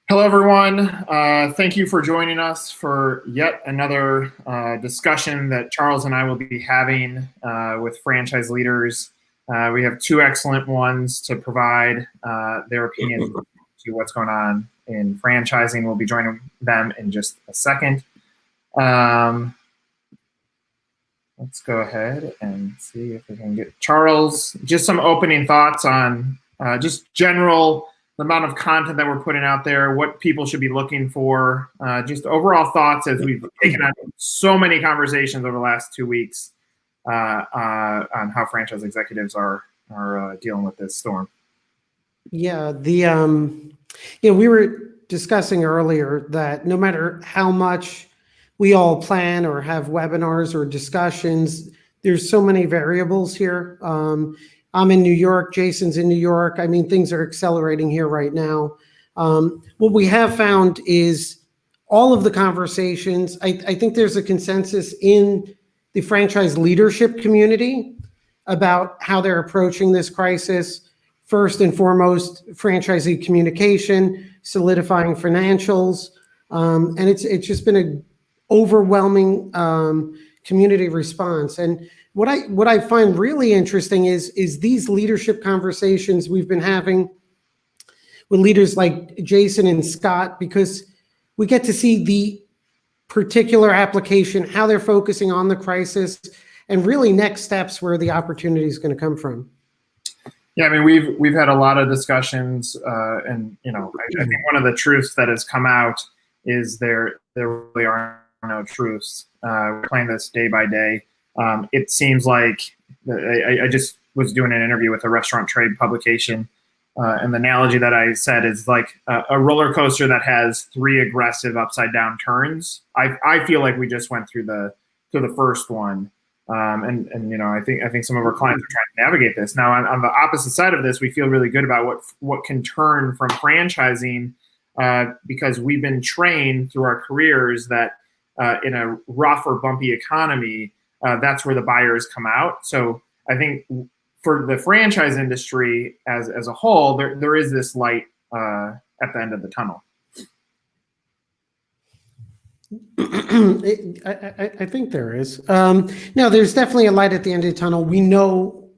Hello, everyone. Thank you for joining us for yet another discussion that Charles and I will be having with franchise leaders. We have two excellent ones to provide their opinion to what's going on in franchising. We'll be joining them in just a second. Let's go ahead and see if we can get Charles. Just some opening thoughts on just general the amount of content that we're putting out there, what people should be looking for, just overall thoughts as we've taken on so many conversations over the last 2 weeks on how franchise executives are dealing with this storm. Yeah, we were discussing earlier that no matter how much we all plan or have webinars or discussions, there's so many variables here. I'm in New York, Jason's in New York. I mean, things are accelerating here right now. What we have found is all of the conversations, I think there's a consensus in the franchise leadership community about how they're approaching this crisis. First and foremost, franchisee communication, solidifying financials, and it's just been an overwhelming community response. And what I find really interesting is these leadership conversations we've been having with leaders like Jason and Scott, because we get to see the particular application, how they're focusing on the crisis, and really next steps where the opportunity is going to come from. Yeah, I mean, we've had a lot of discussions, and I think one of the truths that has come out is there really are no truths. We're playing this day by day. It seems like I just was doing an interview with a restaurant trade publication, and the analogy that I said is like a roller coaster that has 3 aggressive upside down turns. I feel like we just went through the first one, and I think some of our clients are trying to navigate this. Now on the opposite side of this, we feel really good about what can turn from franchising because we've been trained through our careers that in a rough or bumpy economy. That's where the buyers come out. So I think for the franchise industry as a whole, there is this light at the end of the tunnel. I think there is. No, there's definitely a light at the end of the tunnel. We know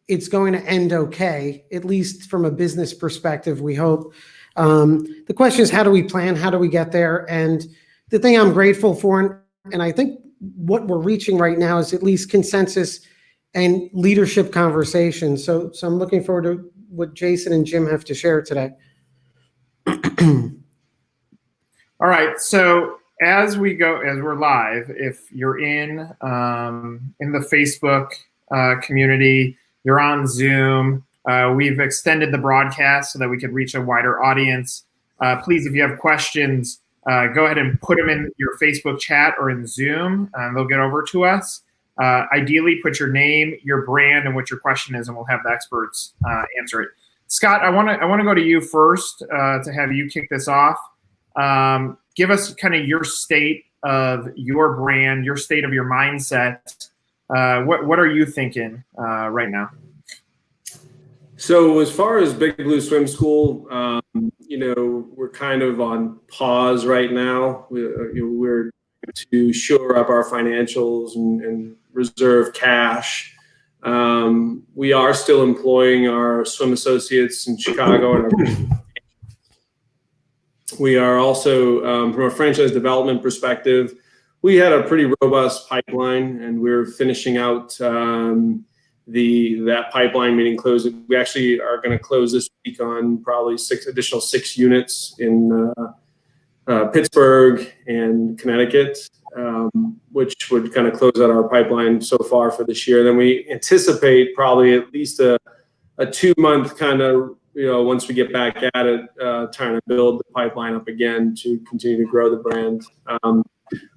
it's going to end okay, at least from a business perspective, we hope. The question is, how do we plan? How do we get there? And the thing I'm grateful for, and I think what we're reaching right now is at least consensus and leadership conversations. So I'm looking forward to what Jason and Jim have to share today. All right. So as we're live, if you're in the Facebook community, you're on Zoom. We've extended the broadcast so that we could reach a wider audience. Please, if you have questions, go ahead and put them in your Facebook chat or in Zoom, and they'll get over to us. Ideally, put your name, your brand, and what your question is, and we'll have the experts answer it. Scott, I want to go to you first to have you kick this off. Give us kind of your state of your brand, your state of your mindset. What are you thinking right now? So as far as Big Blue Swim School, we're kind of on pause right now. We're to shore up our financials and reserve cash. We are still employing our swim associates in Chicago, and we are also, from a franchise development perspective, we had a pretty robust pipeline, and we're finishing out that pipeline, meaning closing. We actually are going to close this week on probably 6 units in Pittsburgh and Connecticut, which would kind of close out our pipeline so far for this year. Then we anticipate probably at least a 2-month kind of, once we get back at it, trying to build the pipeline up again to continue to grow the brand.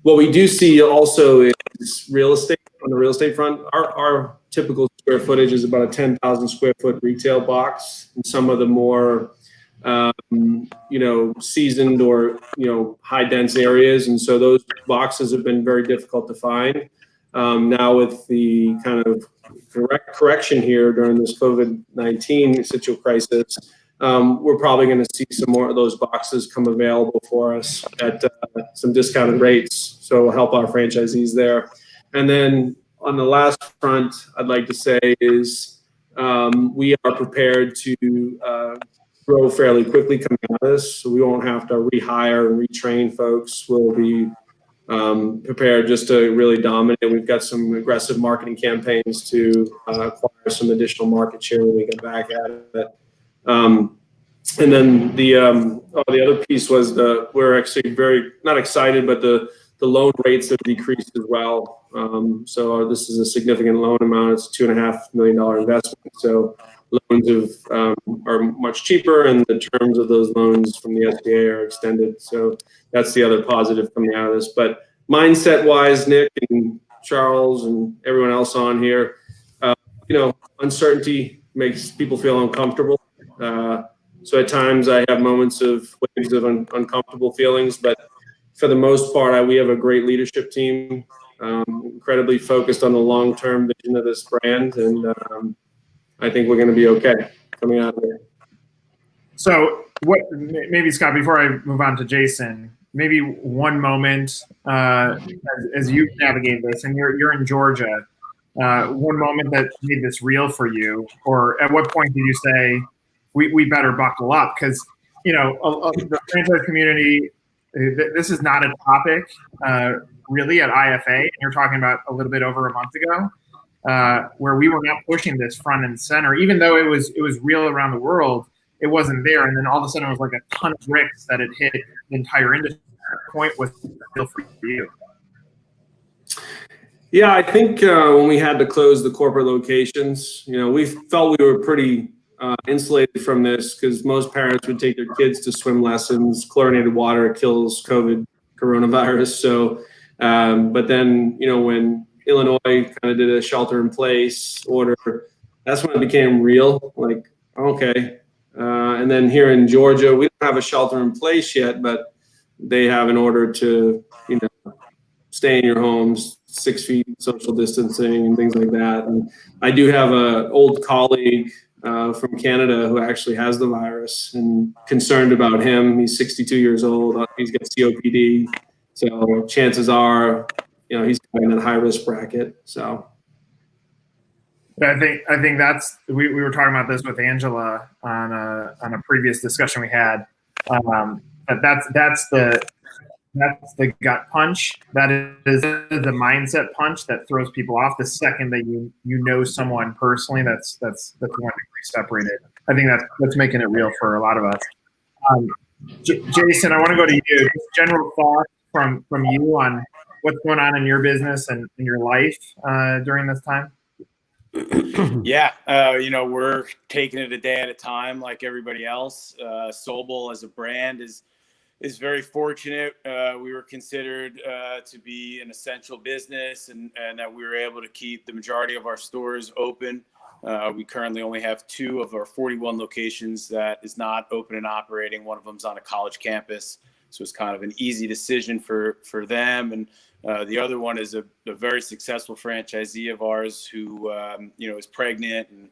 What we do see also is real estate. On the real estate front, our typical square footage is about a 10,000 square foot retail box. And some of the more, seasoned or, high dense areas. And so those boxes have been very difficult to find. Now with the kind of direct correction here during this COVID-19 situation crisis, we're probably going to see some more of those boxes come available for us at some discounted rates. So we'll help our franchisees there. And then on the last front, I'd like to say is we are prepared to grow fairly quickly coming out of this. So we won't have to rehire and retrain folks. We'll be prepared just to really dominate. We've got some aggressive marketing campaigns to acquire some additional market share when we get back at it. And then the other piece was we're actually very not excited, but the loan rates have decreased as well. So this is a significant loan amount. It's a $2.5 million investment. So loans are much cheaper, and the terms of those loans from the SBA are extended. So that's the other positive coming out of this. But mindset-wise, Nick and Charles and everyone else on here, uncertainty makes people feel uncomfortable. So at times I have moments of waves of uncomfortable feelings, but for the most part, we have a great leadership team, incredibly focused on the long-term vision of this brand, and I think we're going to be okay coming out of it. So maybe Scott, before I move on to Jason, maybe one moment as you navigate this, and you're in Georgia, one moment that made this real for you, or at what point did you say, we better buckle up? Because, the franchise community, this is not a topic really at IFA, and you're talking about a little bit over a month ago, where we were not pushing this front and center, even though it was real around the world. It wasn't there, and then all of a sudden it was like a ton of bricks that had hit the entire industry. That point was real for you. Yeah, I think when we had to close the corporate locations, we felt we were pretty insulated from this because most parents would take their kids to swim lessons. Chlorinated water kills coronavirus. So, but then, when Illinois kind of did a shelter-in-place order, that's when it became real. Like, okay. And then here in Georgia, we don't have a shelter-in-place yet, but they have an order to, stay in your homes, 6 feet social distancing and things like that. And I do have an old colleague from Canada who actually has the virus, and concerned about him. He's 62 years old. He's got COPD. So chances are, he's in that high risk bracket. So. I think that's we were talking about this with Angela on a previous discussion we had. That's the gut punch. That is the mindset punch that throws people off the second that you know someone personally that's 1 degree separated. I think that's making it real for a lot of us. Jason, I want to go to you. Just general thoughts from you on what's going on in your business and in your life during this time. Yeah, we're taking it a day at a time, like everybody else. SoBol as a brand is very fortunate. We were considered to be an essential business, and that we were able to keep the majority of our stores open. We currently only have 2 of our 41 locations that is not open and operating. One of them's on a college campus, so it's kind of an easy decision for them. And the other one is a very successful franchisee of ours who, is pregnant and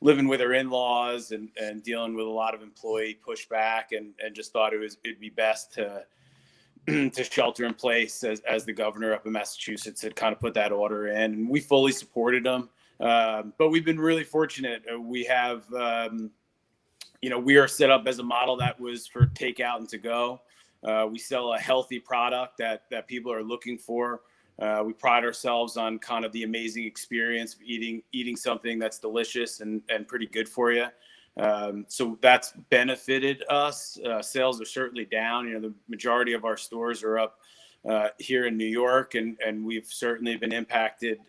living with her in-laws and dealing with a lot of employee pushback, and just thought it'd be best to shelter in place as the governor up in Massachusetts had kind of put that order in, and we fully supported them. But we've been really fortunate. We have, we are set up as a model that was for takeout and to go. We sell a healthy product that people are looking for. We pride ourselves on kind of the amazing experience of eating something that's delicious and pretty good for you. So that's benefited us. Sales are certainly down. The majority of our stores are up here in New York, and we've certainly been impacted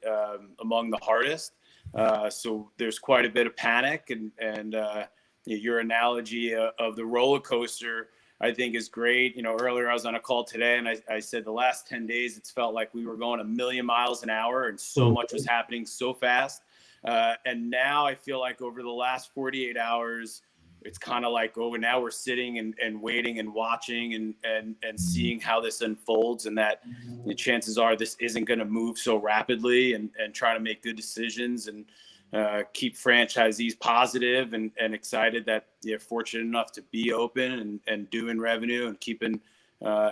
among the hardest. So there's quite a bit of panic, and your analogy of the roller coaster, I think, is great. Earlier I was on a call today, and I said the last 10 days, it's felt like we were going 1,000,000 miles an hour, and so much was happening so fast. And now I feel like over the last 48 hours, it's kind of like, oh, now we're sitting and waiting and watching and seeing how this unfolds, and that the chances are this isn't going to move so rapidly, and trying to make good decisions and keep franchisees positive and excited that you're fortunate enough to be open and doing revenue and keeping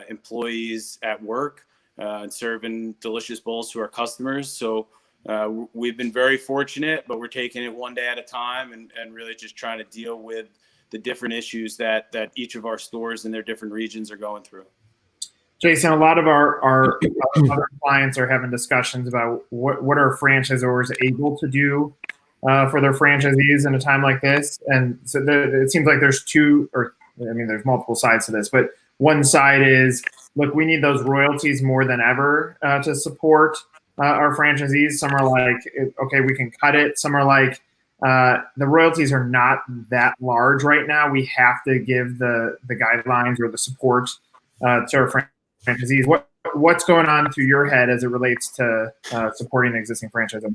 employees at work and serving delicious bowls to our customers. So we've been very fortunate, but we're taking it one day at a time and really just trying to deal with the different issues that each of our stores in their different regions are going through. Jason, a lot of our other clients are having discussions about what are franchisors able to do for their franchisees in a time like this. And so it seems like there's there's multiple sides to this, but one side is, look, we need those royalties more than ever to support our franchisees. Some are like, okay, we can cut it. Some are like, the royalties are not that large right now. We have to give the guidelines or the support to our franchisees. What's going on through your head as it relates to supporting existing franchisees?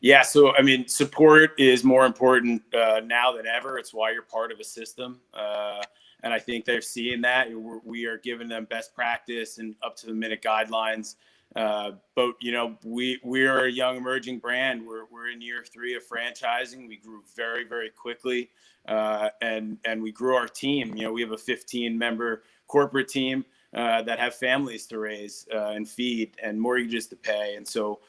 Yeah, so I mean, support is more important now than ever. It's why you're part of a system, and I think they're seeing that. We are giving them best practice and up to the minute guidelines. But you know, we are a young emerging brand. We're in year 3 of franchising. We grew very, very quickly, and we grew our team. You know, we have a 15-member corporate team that have families to raise and feed and mortgages to pay. And so,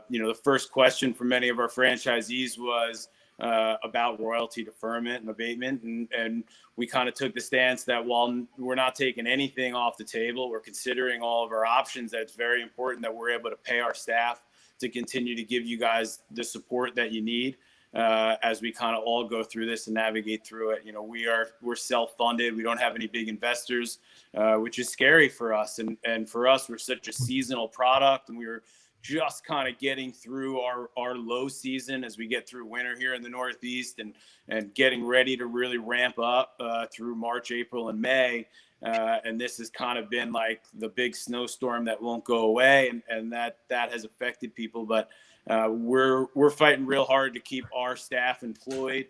you know, the first question for many of our franchisees was about royalty deferment and abatement. And we kind of took the stance that while we're not taking anything off the table, we're considering all of our options, that it's very important that we're able to pay our staff to continue to give you guys the support that you need as we kind of all go through this and navigate through it. You know, we're self-funded. We don't have any big investors, which is scary for us. And for us, we're such a seasonal product, and we're just kind of getting through our low season as we get through winter here in the Northeast, and getting ready to really ramp up through March, April, and May. And this has kind of been like the big snowstorm that won't go away, and that has affected people. But we're fighting real hard to keep our staff employed.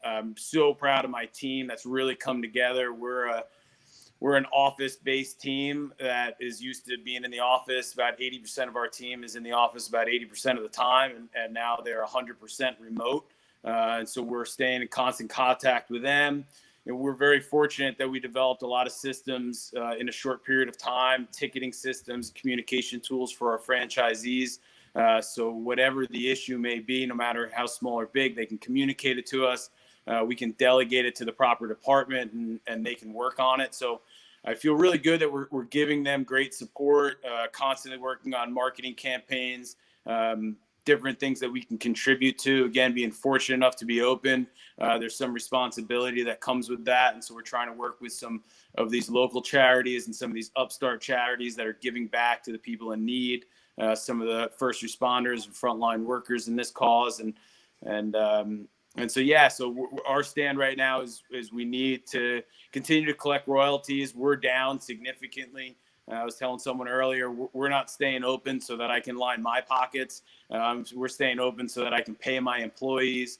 I'm so proud of my team that's really come together. We're an office-based team that is used to being in the office. About 80% of our team is in the office about 80% of the time, and now they're 100% remote. And so we're staying in constant contact with them. And we're very fortunate that we developed a lot of systems in a short period of time, ticketing systems, communication tools for our franchisees. So whatever the issue may be, no matter how small or big, they can communicate it to us. We can delegate it to the proper department, and they can work on it. So I feel really good that we're giving them great support, constantly working on marketing campaigns, different things that we can contribute to. Again, being fortunate enough to be open, there's some responsibility that comes with that. And so we're trying to work with some of these local charities and some of these upstart charities that are giving back to the people in need, some of the first responders and frontline workers in this cause. And so, yeah, so our stand right now is we need to continue to collect royalties. We're down significantly. I was telling someone earlier, we're not staying open so that I can line my pockets. We're staying open so that I can pay my employees,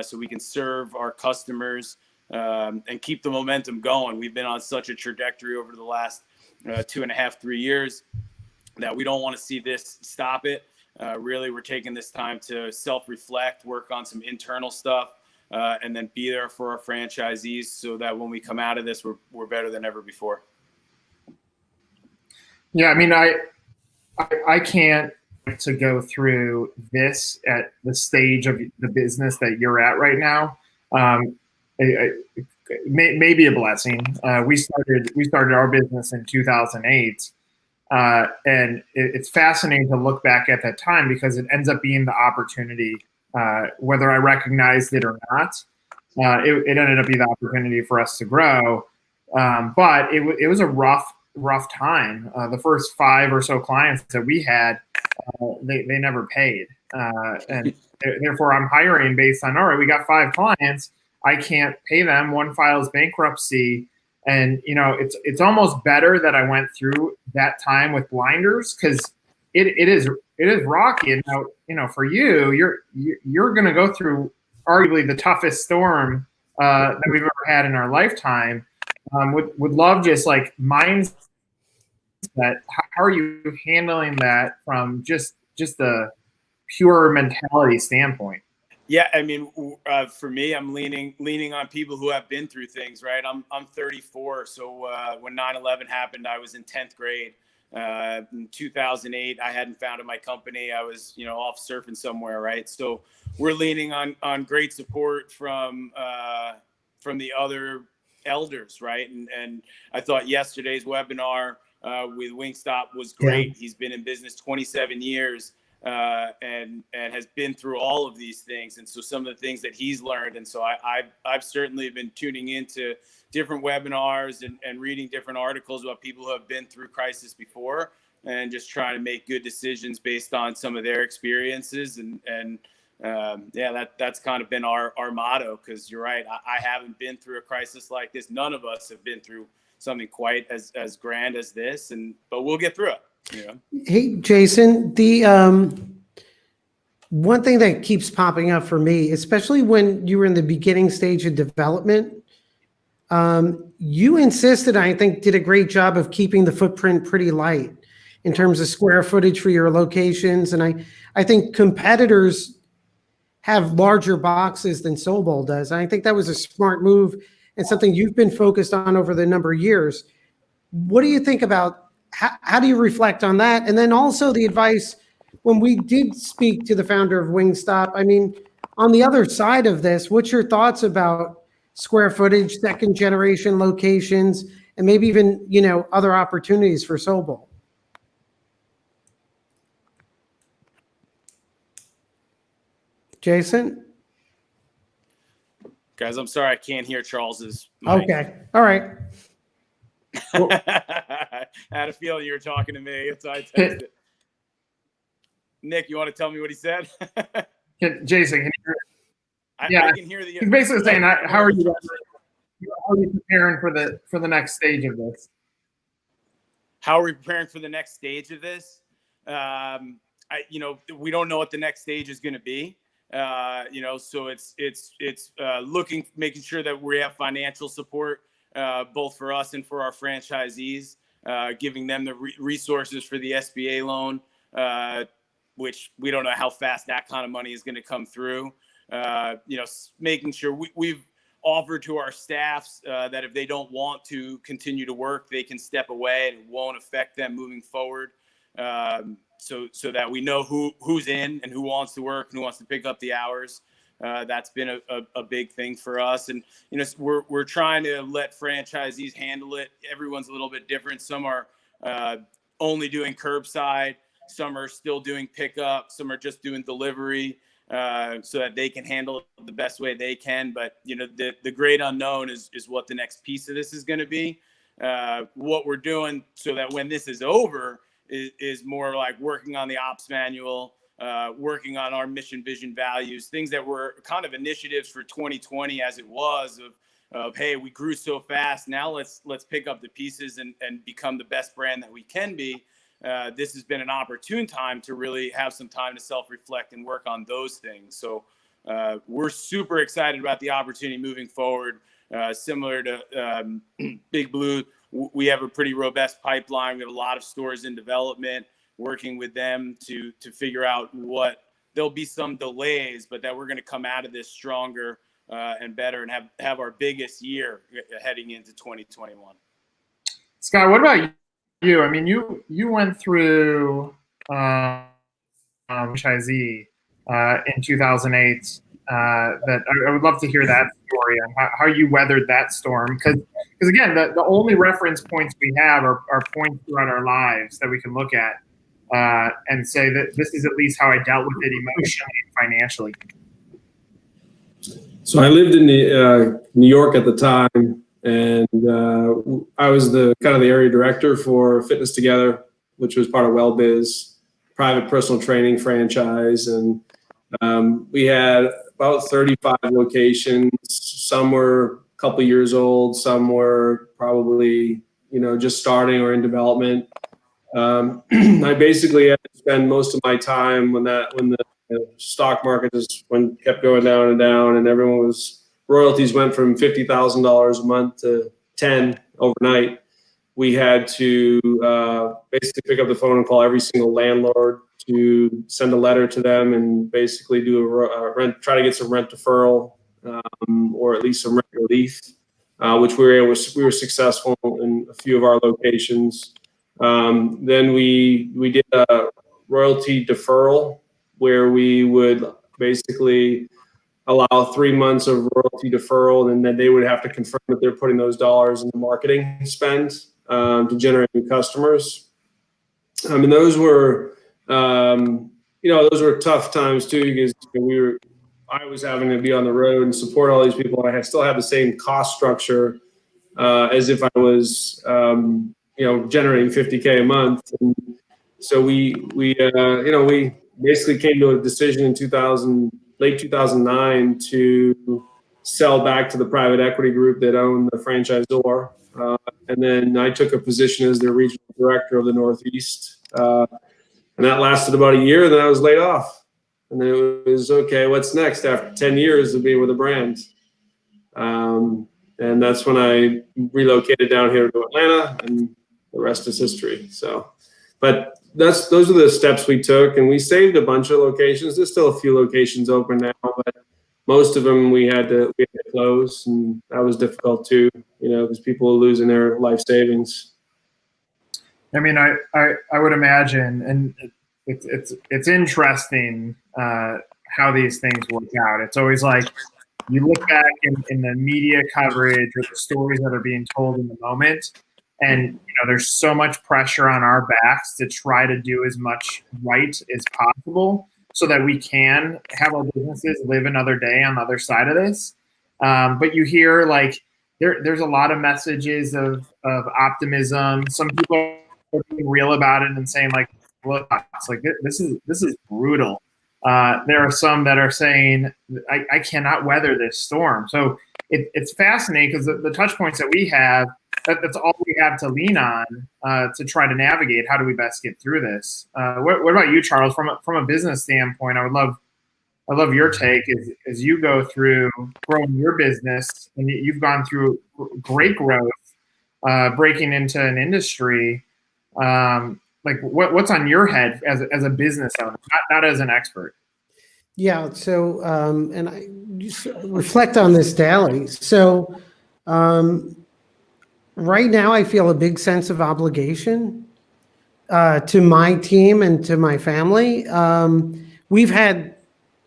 so we can serve our customers and keep the momentum going. We've been on such a trajectory over the last 2.5, 3 years that we don't want to see this stop it. Really, we're taking this time to self-reflect, work on some internal stuff, and then be there for our franchisees so that when we come out of this, we're better than ever before. Yeah, I mean, I can't to go through this at the stage of the business that you're at right now. It may be a blessing. We started our business in 2008. And it's fascinating to look back at that time because it ends up being the opportunity, whether I recognized it or not. It ended up being the opportunity for us to grow. But it was a rough time. The first 5 or so clients that we had, they never paid. And therefore I'm hiring based on, all right, we got 5 clients. I can't pay them. One files bankruptcy. And, you know, it's almost better that I went through that time with blinders, because it is rocky. And now, you know, for you, you're going to go through arguably the toughest storm that we've ever had in our lifetime. Would love just like mindset. How are you handling that from just the pure mentality standpoint? Yeah, I mean, for me, I'm leaning on people who have been through things, right? I'm 34, so when 9/11 happened, I was in 10th grade. In 2008, I hadn't founded my company. I was, off surfing somewhere, right? So we're leaning on great support from the other elders, right? And I thought yesterday's webinar with Wingstop was great. He's been in business 27 years. And has been through all of these things, and so some of the things that he's learned, and so I've certainly been tuning into different webinars and reading different articles about people who have been through crisis before, and just trying to make good decisions based on some of their experiences, and that's kind of been our motto, because you're right, I haven't been through a crisis like this. None of us have been through something quite as grand as this, but we'll get through it. Yeah. Hey, Jason, the one thing that keeps popping up for me, especially when you were in the beginning stage of development, you insisted, I think, did a great job of keeping the footprint pretty light in terms of square footage for your locations. And I think competitors have larger boxes than SoBol does. I think that was a smart move and something you've been focused on over the number of years. What do you think about how do you reflect on that? And then also the advice when we did speak to the founder of Wingstop, I mean, on the other side of this, what's your thoughts about square footage, second generation locations, and maybe even, other opportunities for SoBol? Jason? Guys, I'm sorry, I can't hear Charles's mic. Okay. All right. I had a feeling you were talking to me, so I texted. Nick, you want to tell me what he said? Jason, can you I can hear the. He's basically saying, how are you preparing for the next stage of this? How are we preparing for the next stage of this? We don't know what the next stage is going to be. So it's making sure that we have financial support, both for us and for our franchisees, giving them the resources for the SBA loan, which we don't know how fast that kind of money is going to come through. Making sure we've offered to our staffs that if they don't want to continue to work, they can step away and it won't affect them moving forward. So that we know who's in and who wants to work and who wants to pick up the hours. That's been a big thing for us. And, we're trying to let franchisees handle it. Everyone's a little bit different. Some are only doing curbside. Some are still doing pickup. Some are just doing delivery, so that they can handle it the best way they can. But, the great unknown is what the next piece of this is going to be. What we're doing so that when this is over is more like working on the ops manual, working on our mission, vision, values, things that were kind of initiatives for 2020 as it was of hey, we grew so fast. Now let's pick up the pieces and become the best brand that we can be. This has been an opportune time to really have some time to self-reflect and work on those things. So we're super excited about the opportunity moving forward. Similar to Big Blue, we have a pretty robust pipeline. We have a lot of stores in development, working with them to figure out there'll be some delays, but that we're going to come out of this stronger and better and have our biggest year heading into 2021. Scott, what about you? I mean, you went through franchisee in 2008. That I would love to hear that story and how you weathered that storm. Because again, the only reference points we have are points throughout our lives that we can look at and say that this is at least how I dealt with it emotionally and financially. So I lived in New York at the time, and I was the area director for Fitness Together, which was part of WellBiz, private personal training franchise, and we had about 35 locations. Some were a couple years old, some were probably just starting or in development. I basically had to spend most of my time when the stock market kept going down and down, and everyone was royalties went from $50,000 a month to 10 overnight, we had to basically pick up the phone and call every single landlord to send a letter to them and basically do try to get some rent deferral or at least some rent relief, which we were successful in a few of our locations. Then we did a royalty deferral where we would basically allow 3 months of royalty deferral, and then they would have to confirm that they're putting those dollars in the marketing spend to generate new customers. And those were, those were tough times too, because I was having to be on the road and support all these people, and I still had the same cost structure as if I was, generating $50K a month. And so we basically came to a decision in late 2009 to sell back to the private equity group that owned the franchisor. And then I took a position as their regional director of the Northeast. And that lasted about a year, and then I was laid off. And then it was, okay, what's next after 10 years of being with a brand? And that's when I relocated down here to Atlanta, and the rest is history. So, but those are the steps we took, and we saved a bunch of locations. There's still a few locations open now, but most of them we had to close, and that was difficult too, because people are losing their life savings. I mean, I would imagine, and it's interesting how these things work out. It's always like you look back in the media coverage or the stories that are being told in the moment, and there's so much pressure on our backs to try to do as much right as possible so that we can have our businesses live another day on the other side of this. But you hear like there's a lot of messages of optimism. Some people are being real about it and saying like, look, it's like this is brutal. There are some that are saying I cannot weather this storm. So it's fascinating because the touch points that we have, that's all we have to lean on to try to navigate. How do we best get through this? What about you, Charles? From a business standpoint, I love your take as you go through growing your business, and you've gone through great growth, breaking into an industry. Like what's on your head as a business owner, not as an expert? Yeah. So, and I just reflect on this daily. So, right now I feel a big sense of obligation to my team and to my family. We've had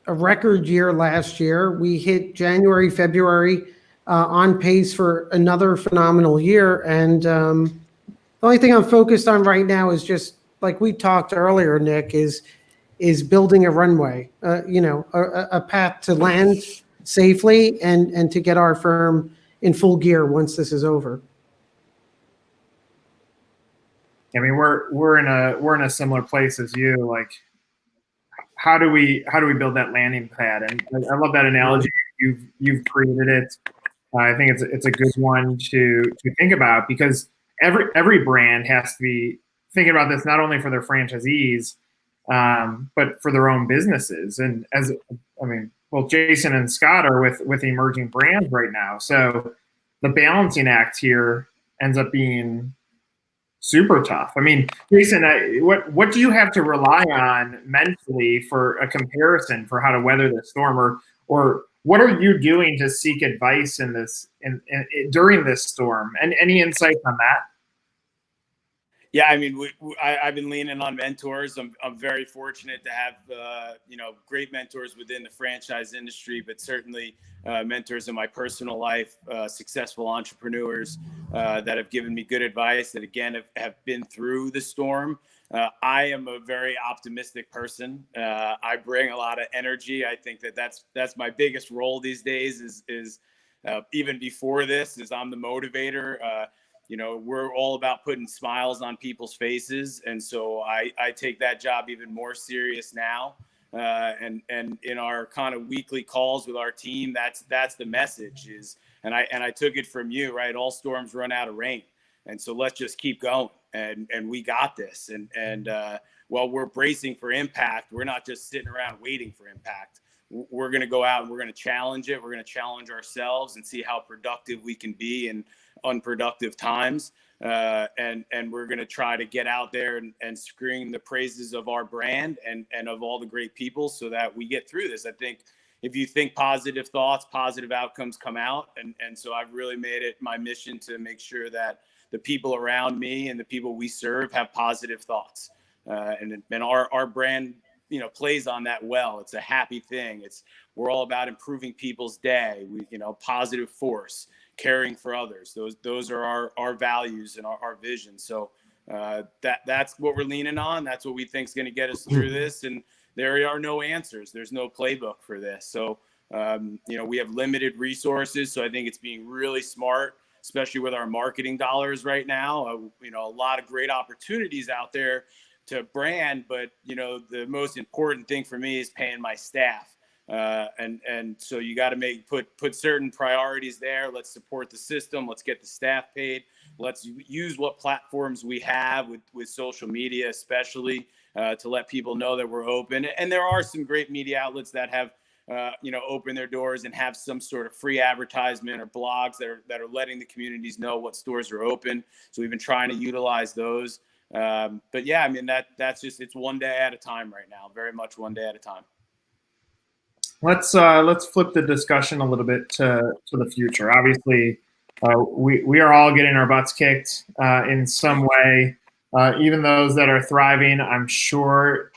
a record year last year. We hit January, February on pace for another phenomenal year. And the only thing I'm focused on right now is just like we talked earlier, Nick, is building a runway, a path to land safely and to get our firm in full gear once this is over. I mean, we're in a similar place as you. Like, how do we build that landing pad? And I love that analogy. You've created it. I think it's a good one to think about, because every brand has to be thinking about this not only for their franchisees, but for their own businesses. And both Jason and Scott are with emerging brands right now. So the balancing act here ends up being super tough. I mean, Jason, what do you have to rely on mentally for a comparison for how to weather the storm, or what are you doing to seek advice in this during this storm? And any insights on that? Yeah, I mean, I've been leaning on mentors. I'm very fortunate to have great mentors within the franchise industry, but certainly mentors in my personal life, successful entrepreneurs that have given me good advice, that again have been through the storm. I am a very optimistic person. I bring a lot of energy. I think that's my biggest role these days. Is even before this, is I'm the motivator. We're all about putting smiles on people's faces. And so I take that job even more serious now. And in our kind of weekly calls with our team, that's the message is, and I took it from you, right? All storms run out of rain. And so let's just keep going. And we got this. And while we're bracing for impact, we're not just sitting around waiting for impact. we're going to go out and we're going to challenge it. We're going to challenge ourselves and see how productive we can be in unproductive times. And we're going to try to get out there and scream the praises of our brand and of all the great people so that we get through this. I think if you think positive thoughts, positive outcomes come out. And so I've really made it my mission to make sure that the people around me and the people we serve have positive thoughts. And our brand, plays on that well. It's a happy thing. We're all about improving people's day. Positive force, caring for others. Those are our values and our vision. So that's what we're leaning on. That's what we think is going to get us through this. And there are no answers. There's no playbook for this. So, we have limited resources. So I think it's being really smart, especially with our marketing dollars right now. A lot of great opportunities out there to brand, but the most important thing for me is paying my staff. And so you got to put certain priorities there. Let's support the system. Let's get the staff paid. Let's use what platforms we have with social media, especially to let people know that we're open. And there are some great media outlets that have, open their doors and have some sort of free advertisement or blogs that are letting the communities know what stores are open. So we've been trying to utilize those. But yeah, that's just, it's one day at a time right now, very much one day at a time. Let's flip the discussion a little bit to the future. Obviously, we are all getting our butts kicked in some way. Even those that are thriving, I'm sure.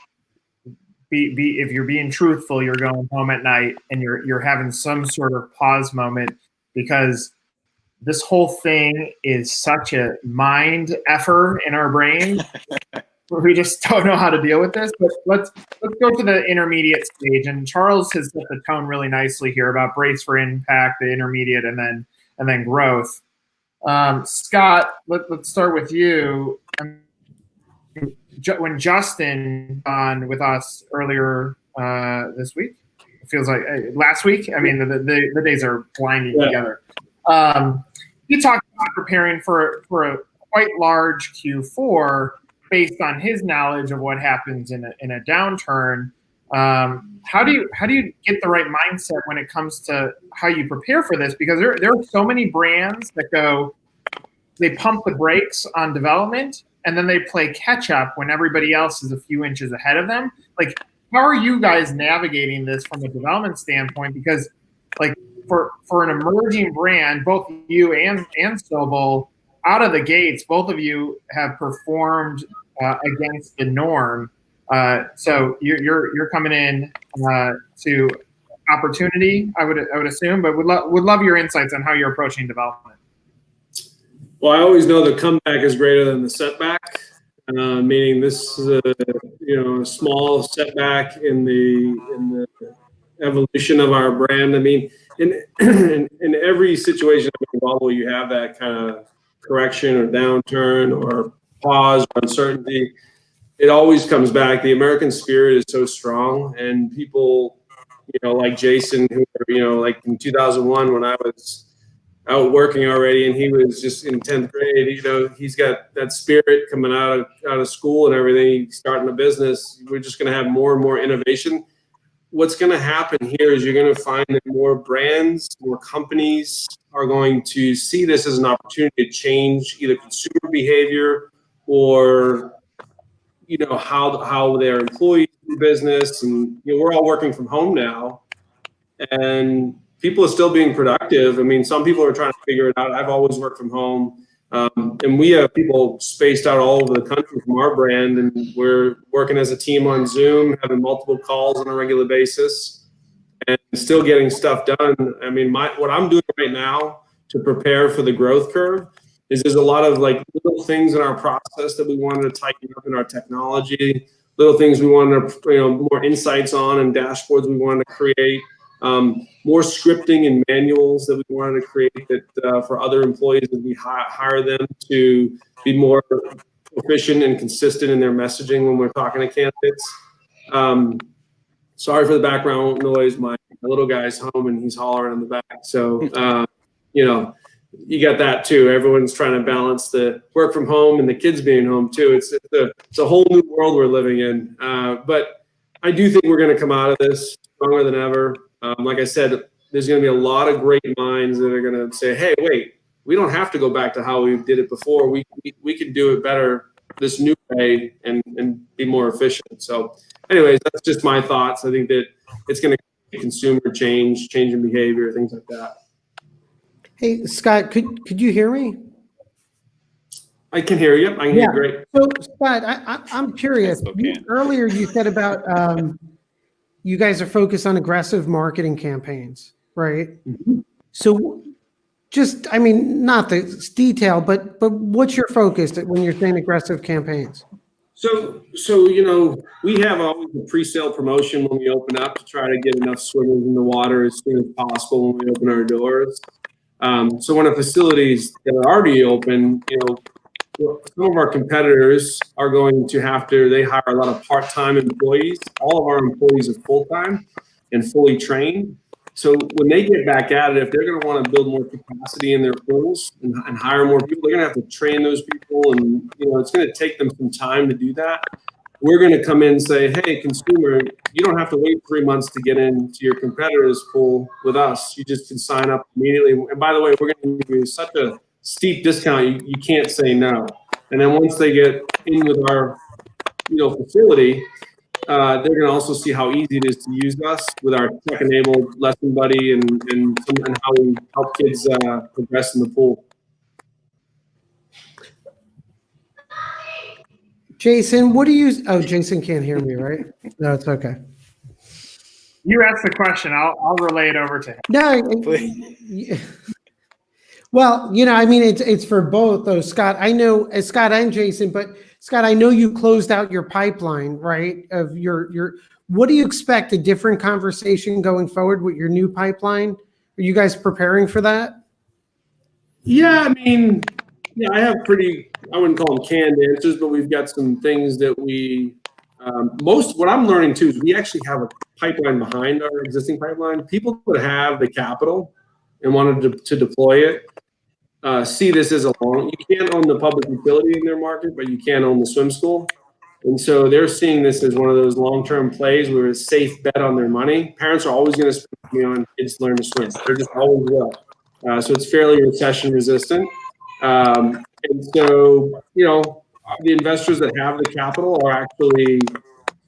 If you're being truthful, you're going home at night and you're having some sort of pause moment because this whole thing is such a mind effer in our brain. We just don't know how to deal with this. But let's go to the intermediate stage. And Charles has set the tone really nicely here about brace for impact, the intermediate, and then growth. Scott, let's start with you. When Justin on with us earlier this week, it feels like last week. The days are blinding together. He talked about preparing for a quite large Q4 based on his knowledge of what happens in a downturn. How do you get the right mindset when it comes to how you prepare for this? Because there are so many brands that they pump the brakes on development and then they play catch up when everybody else is a few inches ahead of them. Like, how are you guys navigating this from a development standpoint? Because for an emerging brand, both you and SoBol, out of the gates, both of you have performed against the norm. So you're coming in to opportunity, I would assume, but would love your insights on how you're approaching development. Well, I always know the comeback is greater than the setback, meaning this is a small setback in the evolution of our brand. In every situation of bubble, you have that kind of correction or downturn or pause or uncertainty. It always comes back. The American spirit is so strong, and people, like Jason, who like in 2001 when I was out working already, and he was just in 10th grade. He's got that spirit coming out of school and everything. He's starting a business. We're just going to have more and more innovation. What's going to happen here is you're going to find that more brands, more companies are going to see this as an opportunity to change either consumer behavior or how their employees do business. And we're all working from home now, and people are still being productive. Some people are trying to figure it out. I've always worked from home. And we have people spaced out all over the country from our brand, and we're working as a team on Zoom, having multiple calls on a regular basis, and still getting stuff done. What I'm doing right now to prepare for the growth curve is there's a lot of little things in our process that we wanted to tighten up in our technology, little things we wanted to, more insights on and dashboards we wanted to create. More scripting and manuals that we wanted to create that for other employees as we hire them to be more efficient and consistent in their messaging when we're talking to candidates. Sorry for the background noise. My little guy's home and he's hollering in the back. So, you got that too. Everyone's trying to balance the work from home and the kids being home too. It's a whole new world we're living in. But I do think we're going to come out of this. stronger than ever. Like I said, there's going to be a lot of great minds that are going to say, hey, wait, we don't have to go back to how we did it before. We can do it better this new way and be more efficient. So anyways, that's just my thoughts. I think that it's going to be consumer change in behavior, things like that. Hey, Scott, could you hear me? I can hear you. I can hear you great. So, Scott, I'm curious. Earlier, you said about you guys are focused on aggressive marketing campaigns, right? Mm-hmm. So, just, I mean, not the detail, but what's your focus when you're saying aggressive campaigns? So we have always a pre-sale promotion when we open up to try to get enough swimmers in the water as soon as possible when we open our doors. So when a facilities that are already open, some of our competitors are going to they hire a lot of part-time employees. All of our employees are full-time and fully trained. So when they get back at it, if they're going to want to build more capacity in their pools and hire more people, they're going to have to train those people. And, it's going to take them some time to do that. We're going to come in and say, hey, consumer, you don't have to wait 3 months to get into your competitor's pool with us. You just can sign up immediately. And by the way, we're going to give you such a steep discount, you can't say no. And then once they get in with our, facility, they're going to also see how easy it is to use us with our tech-enabled lesson buddy and how we help kids progress in the pool. Jason, Jason can't hear me, right? No, it's okay. You asked the question. I'll relay it over to him. No, well, I mean, it's for both though, Scott. I know Scott and Jason, but Scott, I know you closed out your pipeline, right? Of your, what do you expect a different conversation going forward with your new pipeline? Are you guys preparing for that? Yeah, I mean, I have I wouldn't call them canned answers, but we've got some things that what I'm learning too is we actually have a pipeline behind our existing pipeline. People that have the capital and wanted to deploy it see this as you can't own the public utility in their market, but you can own the swim school. And so they're seeing this as one of those long-term plays where it's a safe bet on their money. Parents are always going to spend money on kids to learn to swim. They're just always will. So it's fairly recession resistant. And so, the investors that have the capital are actually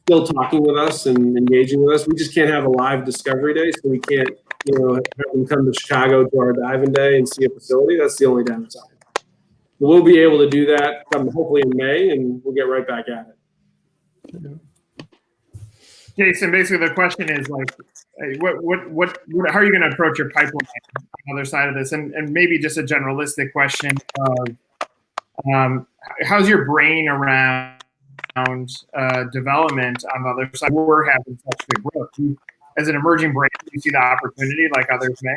still talking with us and engaging with us. We just can't have a live discovery day, so we can't, have them come to Chicago to our diving day and see a facility. That's the only downside. We'll be able to do that hopefully in May, and we'll get right back at it. Jason, basically the question is like, how are you going to approach your pipeline on the other side of this? And maybe just a generalistic question of how's your brain around development on the other side? We're having such big growth. As an emerging brand, do you see the opportunity like others may?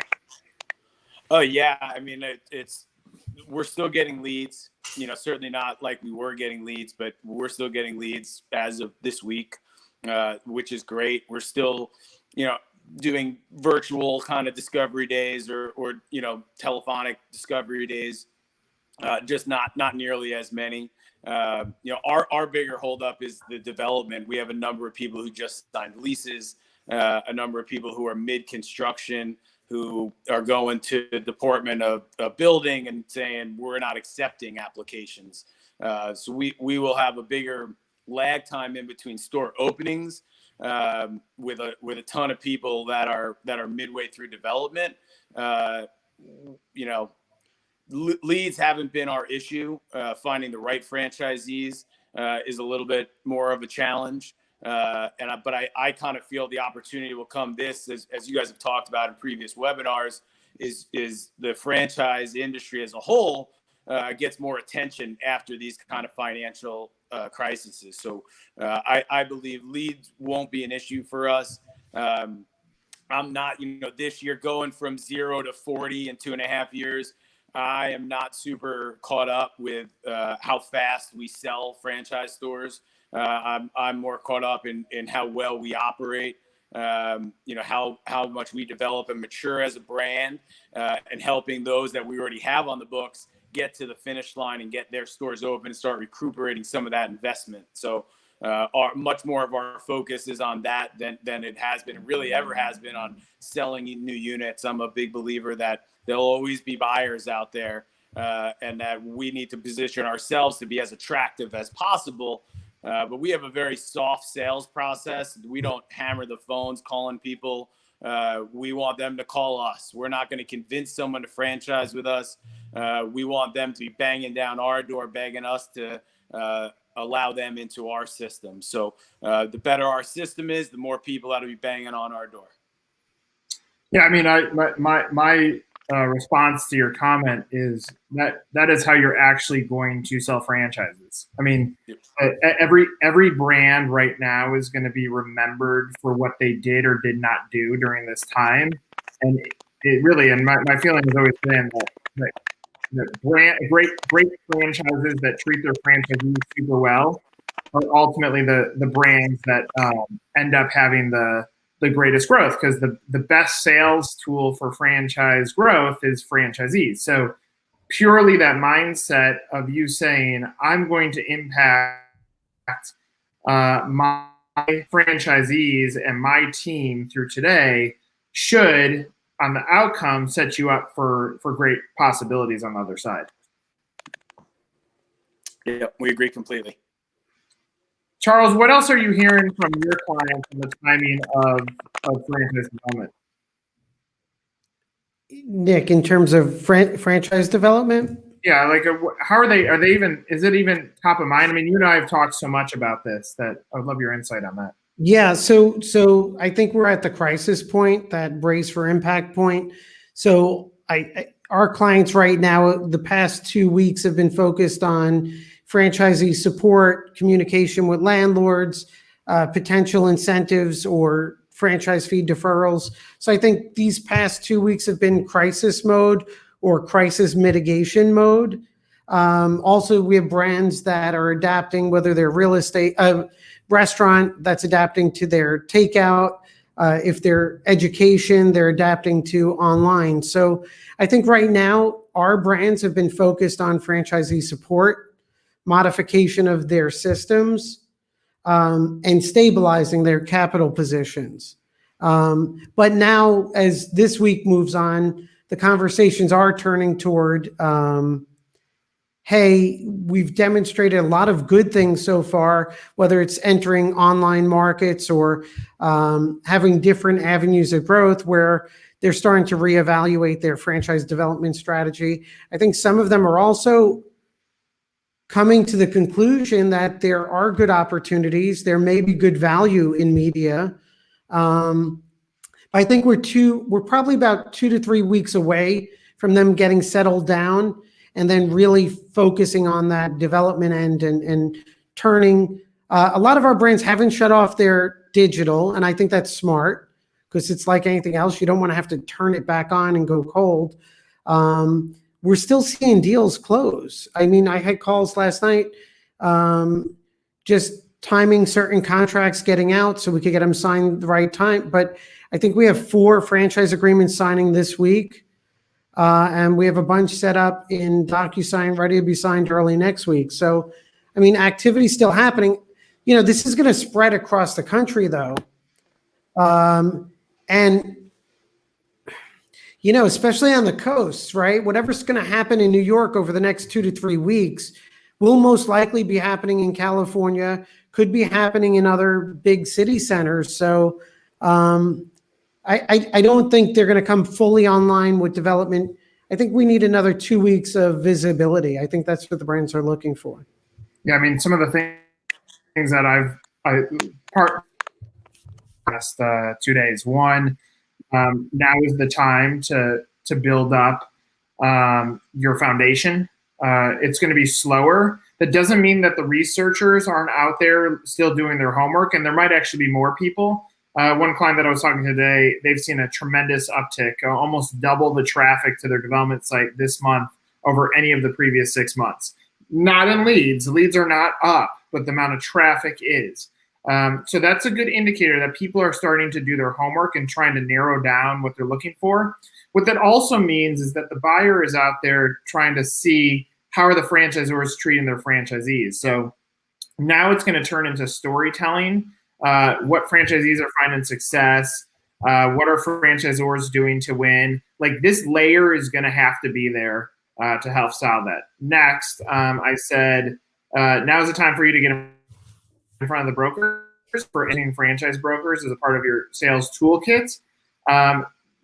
Oh yeah, I mean we're still getting leads. Certainly not like we were getting leads, but we're still getting leads as of this week, which is great. We're still, doing virtual kind of discovery days or telephonic discovery days, just not nearly as many. Our bigger holdup is the development. We have a number of people who just signed leases, a number of people who are mid-construction, who are going to the Department of Building and saying, we're not accepting applications. So we will have a bigger lag time in between store openings with a ton of people that are midway through development. Leads haven't been our issue. Finding the right franchisees is a little bit more of a challenge. But I kind of feel the opportunity will come as you guys have talked about in previous webinars, is the franchise industry as a whole gets more attention after these kind of financial crises. So I believe leads won't be an issue for us. I'm not, this year going from 0 to 40 in 2.5 years. I am not super caught up with how fast we sell franchise stores. I'm more caught up in how well we operate, how much we develop and mature as a brand, and helping those that we already have on the books get to the finish line and get their stores open and start recuperating some of that investment. So much more of our focus is on that than it has been, really ever has been, on selling new units. I'm a big believer that there'll always be buyers out there, and that we need to position ourselves to be as attractive as possible. But we have a very soft sales process. We don't hammer the phones calling people. We want them to call us. We're not going to convince someone to franchise with us. We want them to be banging down our door, begging us to allow them into our system. So the better our system is, the more people that'll be banging on our door. Yeah, I mean, my response to your comment is that is how you're actually going to sell franchises. I mean, every brand right now is going to be remembered for what they did or did not do during this time, and it really, and my feeling has always been that great franchises that treat their franchisees super well are ultimately the brands that end up having the greatest growth, because the best sales tool for franchise growth is franchisees. So purely that mindset of you saying, I'm going to impact my franchisees and my team through today should, on the outcome, set you up for great possibilities on the other side. Yeah, we agree completely. Charles, what else are you hearing from your clients on the timing of franchise development? Nick, in terms of franchise development? Yeah, like how are they? Are they even? Is it even top of mind? I mean, you and I have talked so much about this that I would love your insight on that. Yeah, so I think we're at the crisis point, that brace for impact point. So our clients right now, the past 2 weeks have been focused on franchisee support, communication with landlords, potential incentives or franchise fee deferrals. So I think these past 2 weeks have been crisis mode or crisis mitigation mode. Also, we have brands that are adapting, whether they're real estate, restaurant that's adapting to their takeout. If they're education, they're adapting to online. So I think right now our brands have been focused on franchisee support, modification of their systems, and stabilizing their capital positions. But now, as this week moves on, the conversations are turning toward, hey, we've demonstrated a lot of good things so far, whether it's entering online markets or having different avenues of growth where they're starting to reevaluate their franchise development strategy. I think some of them are also coming to the conclusion that there are good opportunities. There may be good value in media. I think we're probably about 2 to 3 weeks away from them getting settled down and then really focusing on that development end and turning. A lot of our brands haven't shut off their digital, and I think that's smart because it's like anything else. You don't want to have to turn it back on and go cold. We're still seeing deals close. I mean, I had calls last night, just timing certain contracts getting out so we could get them signed the right time. But I think we have 4 franchise agreements signing this week. And we have a bunch set up in DocuSign ready to be signed early next week. So, I mean, activity's still happening. You know, this is going to spread across the country though. And you know, especially on the coast, right? Whatever's going to happen in New York over the next 2 to 3 weeks will most likely be happening in California, could be happening in other big city centers. So I don't think they're going to come fully online with development. I think we need another 2 weeks of visibility. I think that's what the brands are looking for. Yeah, I mean, some of the things that past 2 days. One, now is the time to build up your foundation. It's going to be slower. That doesn't mean that the researchers aren't out there still doing their homework, and there might actually be more people. One client that I was talking to today, they've seen a tremendous uptick, almost double the traffic to their development site this month over any of the previous 6 months. Not in leads. Leads are not up, but the amount of traffic is. So that's a good indicator that people are starting to do their homework and trying to narrow down what they're looking for. What that also means is that the buyer is out there trying to see how are the franchisors treating their franchisees. So Now it's going to turn into storytelling. What franchisees are finding success? What are franchisors doing to win? Like, this layer is going to have to be there to help solve that. Next, I said, now's the time for you to get in front of the brokers, for any franchise brokers as a part of your sales toolkit.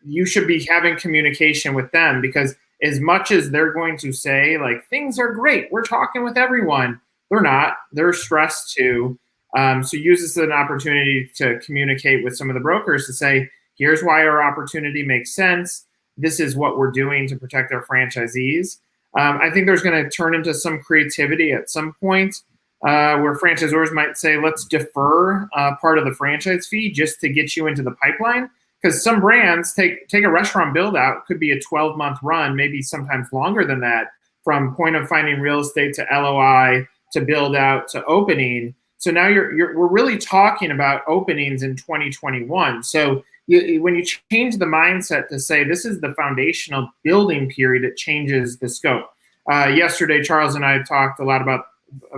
You should be having communication with them, because as much as they're going to say, like, things are great, we're talking with everyone, they're not. They're stressed too. So use this as an opportunity to communicate with some of the brokers to say, here's why our opportunity makes sense. This is what we're doing to protect our franchisees. I think there's going to turn into some creativity at some point where franchisors might say, let's defer part of the franchise fee just to get you into the pipeline. Because some brands take a restaurant build out, could be a 12-month run, maybe sometimes longer than that, from point of finding real estate to LOI to build out to opening. So now we're really talking about openings in 2021. So when you change the mindset to say this is the foundational building period, it changes the scope. Yesterday, Charles and I talked a lot about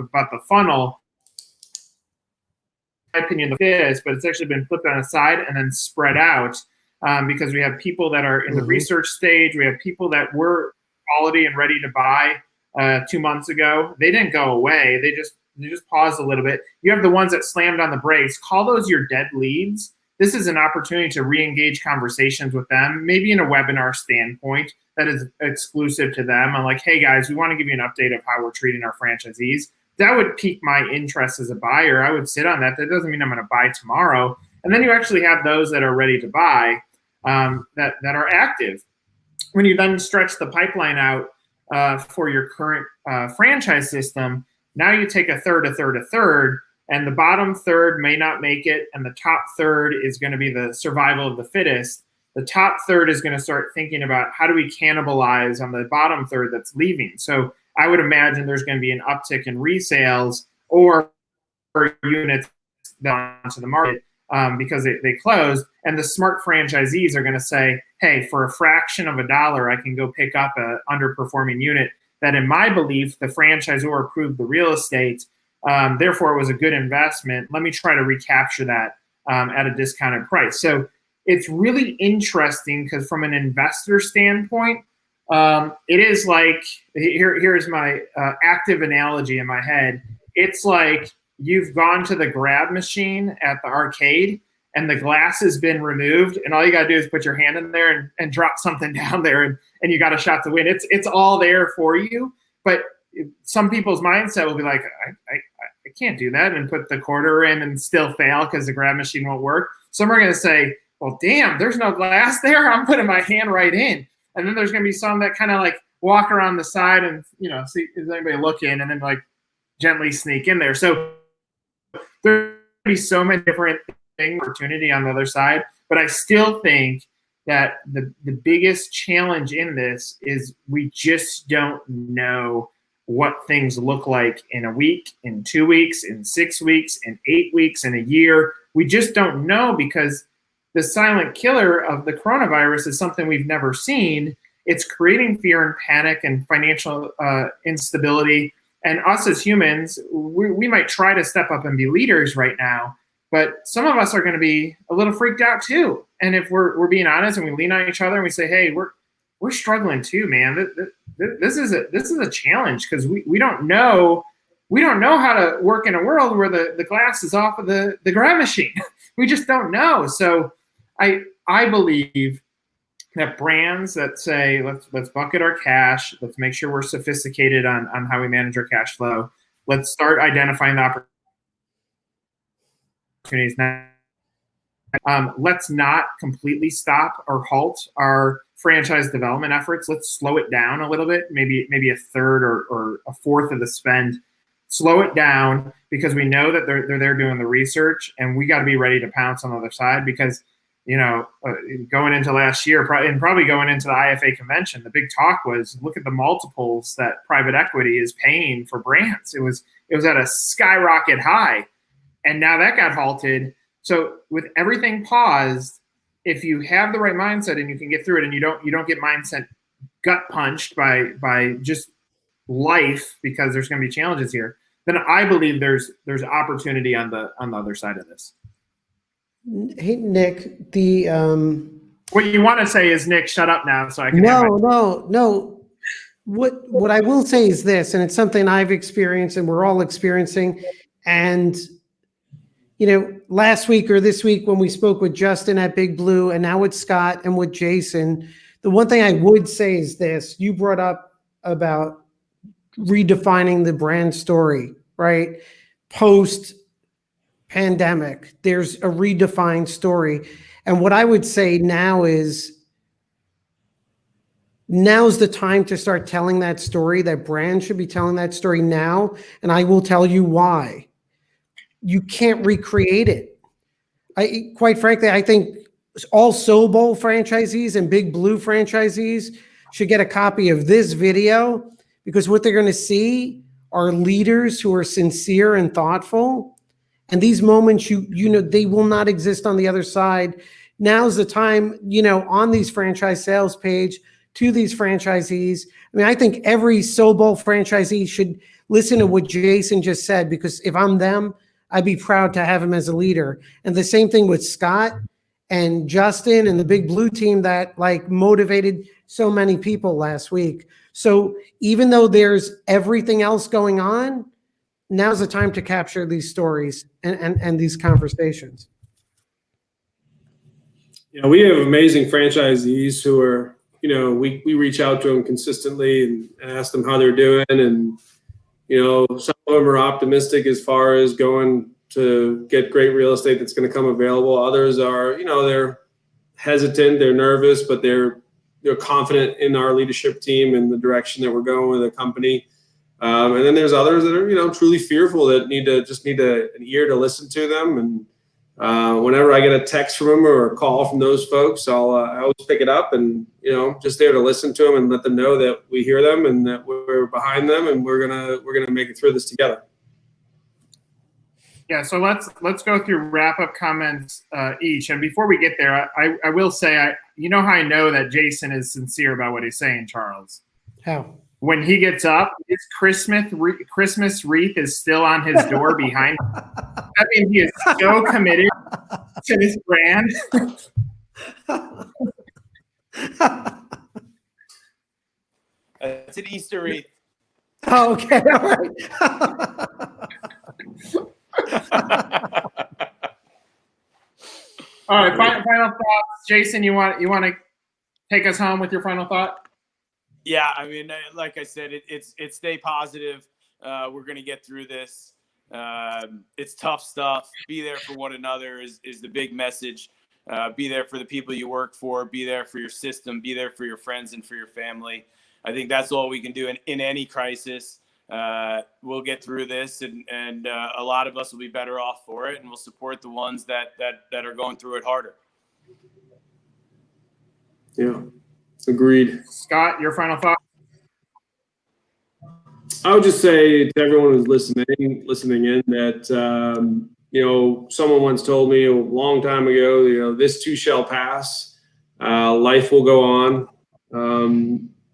the funnel. In my opinion, this, but it's actually been flipped on its side and then spread out because we have people that are in the research stage. We have people that were quality and ready to buy 2 months ago. They didn't go away. They just paused a little bit. You have the ones that slammed on the brakes. Call those your dead leads. This is an opportunity to re-engage conversations with them, maybe in a webinar standpoint that is exclusive to them. I'm like, hey guys, we want to give you an update of how we're treating our franchisees. That would pique my interest as a buyer. I would sit on that. That doesn't mean I'm going to buy tomorrow. And then you actually have those that are ready to buy that are active. When you then stretch the pipeline out for your current franchise system, now you take a third, and the bottom third may not make it, and the top third is going to be the survival of the fittest. The top third is going to start thinking about how do we cannibalize on the bottom third that's leaving. So I would imagine there's going to be an uptick in resales or units onto the market because they closed. And the smart franchisees are going to say, hey, for a fraction of a dollar, I can go pick up an underperforming unit that, in my belief, the franchisor approved the real estate. Therefore, it was a good investment. Let me try to recapture that at a discounted price. So it's really interesting because from an investor standpoint, it is like, here's my active analogy in my head. It's like you've gone to the grab machine at the arcade and the glass has been removed, and all you got to do is put your hand in there and drop something down there, and you got a shot to win. It's all there for you. But some people's mindset will be like, I can't do that, and put the quarter in and still fail because the grab machine won't work. Some are going to say, well, damn, there's no glass there. I'm putting my hand right in. And then there's going to be some that kind of like walk around the side and, see is anybody looking, and then like gently sneak in there. So there's going to be so many different things, opportunity on the other side. But I still think that the biggest challenge in this is we just don't know what things look like in a week, in 2 weeks, in 6 weeks, in 8 weeks, in a year. We just don't know because the silent killer of the coronavirus is something we've never seen. It's creating fear and panic and financial instability. And us as humans, we might try to step up and be leaders right now, but some of us are going to be a little freaked out too. And if we're being honest and we lean on each other and we say, hey, we're struggling too, man. This is a challenge because we don't know how to work in a world where the glass is off of the grab machine. We just don't know. So I believe that brands that say let's bucket our cash, let's make sure we're sophisticated on how we manage our cash flow. Let's start identifying the opportunities now. Let's not completely stop or halt our franchise development efforts. Let's slow it down a little bit, maybe a third or a fourth of the spend. Slow it down because we know that they're there doing the research, and we got to be ready to pounce on the other side because, going into last year and probably going into the IFA convention, the big talk was look at the multiples that private equity is paying for brands. It was at a skyrocket high, and now that got halted. So with everything paused, if you have the right mindset and you can get through it, and you don't get mindset gut punched by just life because there's going to be challenges here, then I believe there's opportunity on the other side of this. Hey, Nick, the what you want to say is, Nick, shut up now so I can. No. What I will say is this, and it's something I've experienced and we're all experiencing. And, last week or this week when we spoke with Justin at Big Blue and now with Scott and with Jason, the one thing I would say is this. You brought up about redefining the brand story, right? Post-pandemic, there's a redefined story. And what I would say now is, now's the time to start telling that story. That brand should be telling that story now. And I will tell you why. You can't recreate it. Quite frankly, I think all SoBol franchisees and Big Blue franchisees should get a copy of this video, because what they're going to see are leaders who are sincere and thoughtful. And these moments, they will not exist on the other side. Now's the time, on these franchise sales page, to these franchisees. I mean, I think every SoBol franchisee should listen to what Jason just said, because if I'm them, I'd be proud to have him as a leader. And the same thing with Scott and Justin and the Big Blue team that motivated so many people last week. So even though there's everything else going on, now's the time to capture these stories and these conversations. We have amazing franchisees who are, we reach out to them consistently and ask them how they're doing. And, some of them are optimistic as far as going to get great real estate that's going to come available. Others are, they're hesitant, they're nervous, but they're confident in our leadership team and the direction that we're going with the company. And then there's others that are, truly fearful, that need an ear to listen to them. And whenever I get a text from them or a call from those folks, I always pick it up and, just there to listen to them and let them know that we hear them and that we're behind them and we're gonna make it through this together. Yeah, so let's go through wrap-up comments each. And before we get there, I will say, how I know that Jason is sincere about what he's saying, Charles? How? When he gets up, his Christmas wreath is still on his door behind him. I mean, he is so committed to this brand. It's an Easter wreath. Oh, okay, all right. All right, final thoughts. Jason, you want to take us home with your final thought? Yeah, I mean, like I said, it's stay positive. We're going to get through this. It's tough stuff. Be there for one another is the big message. Be there for the people you work for. Be there for your system. Be there for your friends and for your family. I think that's all we can do in any crisis. We'll get through this, and a lot of us will be better off for it, and we'll support the ones that are going through it harder. Yeah, agreed. Scott, your final thought? I would just say to everyone who's listening in that, someone once told me a long time ago, this too shall pass. Life will go on.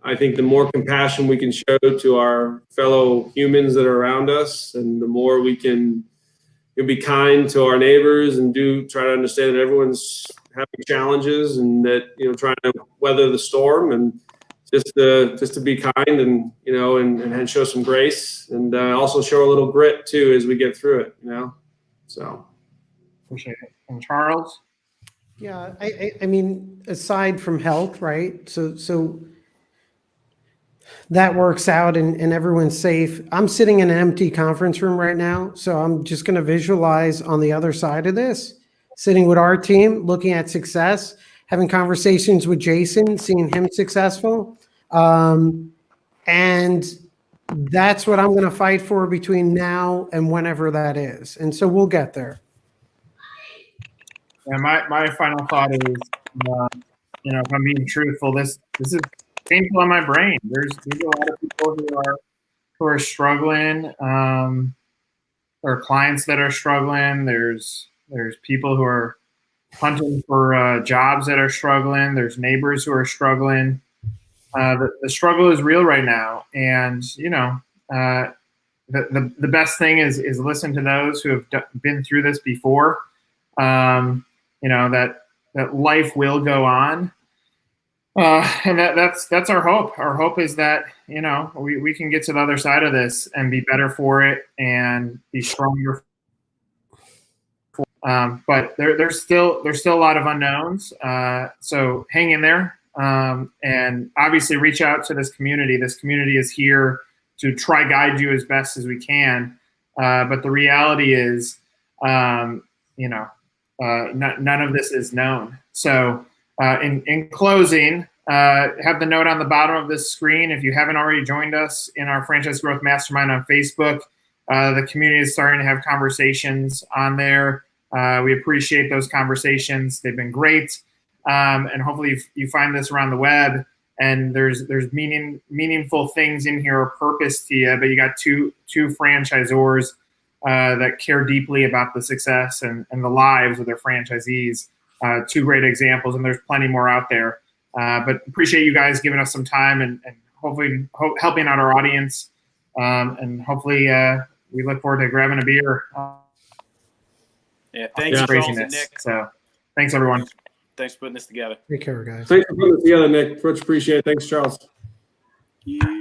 I think the more compassion we can show to our fellow humans that are around us, and the more we can be kind to our neighbors and try to understand that everyone's having challenges and that, trying to weather the storm, and just to be kind and, and show some grace, and also show a little grit too as we get through it, so. Appreciate it. And Charles? Yeah, I mean, aside from health, right? So that works out and everyone's safe. I'm sitting in an empty conference room right now, so I'm just going to visualize on the other side of this, sitting with our team, looking at success, having conversations with Jason, seeing him successful. And that's what I'm going to fight for between now and whenever that is. And so we'll get there. Yeah, my final thought is, if I'm being truthful, this is painful on my brain. There's a lot of people who are struggling, or clients that are struggling. There's people who are hunting for jobs that are struggling. There's neighbors who are struggling. The struggle is real right now, and the best thing is listen to those who have been through this before. That life will go on. And that's our hope. Our hope is that, we can get to the other side of this and be better for it and be stronger. But there's still a lot of unknowns. So hang in there, and obviously reach out to this community. This community is here to try guide you as best as we can. But the reality is, none of this is known. So in closing, have the note on the bottom of this screen. If you haven't already joined us in our Franchise Growth Mastermind on Facebook, the community is starting to have conversations on there. We appreciate those conversations. They've been great. And hopefully you find this around the web, and there's meaningful things in here, or purpose to you, but you got two franchisors that care deeply about the success and the lives of their franchisees. Two great examples, and there's plenty more out there. But appreciate you guys giving us some time and hopefully helping out our audience. And hopefully we look forward to grabbing a beer. Yeah, thanks, Charles and Nick. So thanks, everyone. Thanks for putting this together. Take care, guys. Thanks for putting this together, Nick. Much appreciated. Thanks, Charles. Yeah.